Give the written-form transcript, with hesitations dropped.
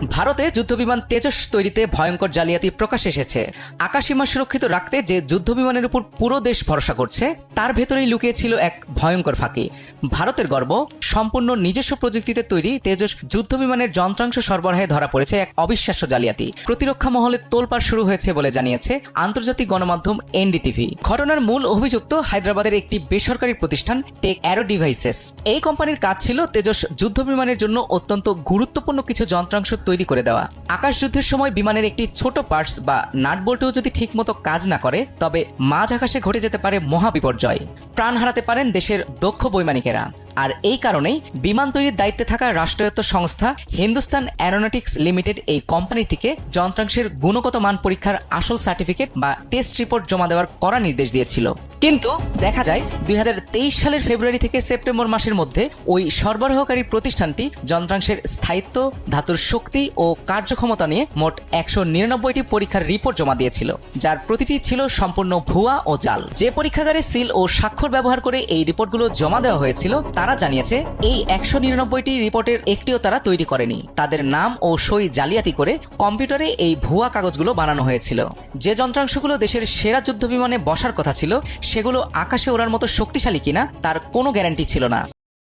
ভারতে যুদ্ধবিমান তেজস তৈরিতে ভয়ঙ্কর জালিয়াতি প্রকাশ এসেছে। আকাশসীমা সুরক্ষিত রাখতে যে যুদ্ধবিমানের উপর পুরো দেশ ভরসা করছে তার ভেতরেই লুকিয়ে ছিল এক ভয়ঙ্কর ফাঁকি। ভারতের গর্ব, সম্পূর্ণ নিজস্ব প্রযুক্তিতে তৈরি তেজস যুদ্ধবিমানের যন্ত্রাংশ সরবরাহে ধরা পড়েছে এক অবিশ্বাস্য জালিয়াতি। প্রতিরক্ষা মহলে তোলপাড় শুরু হয়েছে বলে জানিয়েছে আন্তর্জাতিক গণমাধ্যম এনডিটিভি। ঘটনার মূল অভিযুক্ত হায়দ্রাবাদের একটি বেসরকারি প্রতিষ্ঠান টেক অ্যারো ডিভাইসেস। এই কোম্পানির কাজ ছিল তেজস যুদ্ধবিমানের জন্য অত্যন্ত গুরুত্বপূর্ণ কিছু যন্ত্রাংশ তৈরি করে দেওয়া। আকাশ যুদ্ধের সময় বিমানের একটি ছোট পার্টস বা নাটবল্টুও যদি ঠিকমতো কাজ না করে তবে মাঝ আকাশে ঘটে যেতে পারে মহাবিপর্যয়। প্রাণ হারাতে পারেন দেশের দক্ষ বৈমানিকেরা। আর এই কারণেই বিমান তৈরির দায়িত্বে থাকা রাষ্ট্রায়ত্ত সংস্থা হিন্দুস্তান অ্যারোনটিক্স লিমিটেড এই কোম্পানিটিকে যন্ত্রাংশের গুণগত মান পরীক্ষার আসল সার্টিফিকেট বা টেস্ট রিপোর্ট জমা দেওয়ার কড়া নির্দেশ দিয়েছিল। কিন্তু দেখা যায় 2023 সালের ফেব্রুয়ারি থেকে সেপ্টেম্বর মাসের মধ্যে ওই সরবরাহকারী প্রতিষ্ঠানটি যন্ত্রাংশের স্থায়িত্ব, ধাতুর শক্তি ও কার্যক্ষমতা নিয়ে মোট 199টি পরীক্ষার রিপোর্ট জমা দিয়েছিল, যার প্রতিটি ছিল সম্পূর্ণ ভুয়া ও জাল। যে পরীক্ষাগারে সিল ও স্বাক্ষর ব্যবহার করে এই রিপোর্টগুলো জমা দেওয়া হয়েছিল তারা জানিয়েছে এই 199টি রিপোর্টের একটিও তারা তৈরি করেনি। তাদের নাম ও সই জালিয়াতি করে কম্পিউটারে এই ভুয়া কাগজগুলো বানানো হয়েছিল। যে যন্ত্রাংশগুলো দেশের সেরা যুদ্ধবিমানে বসার কথা ছিল সেগুলো আকাশে ওড়ার মতো শক্তিশালী কিনা তার কোনো গ্যারান্টি ছিল না।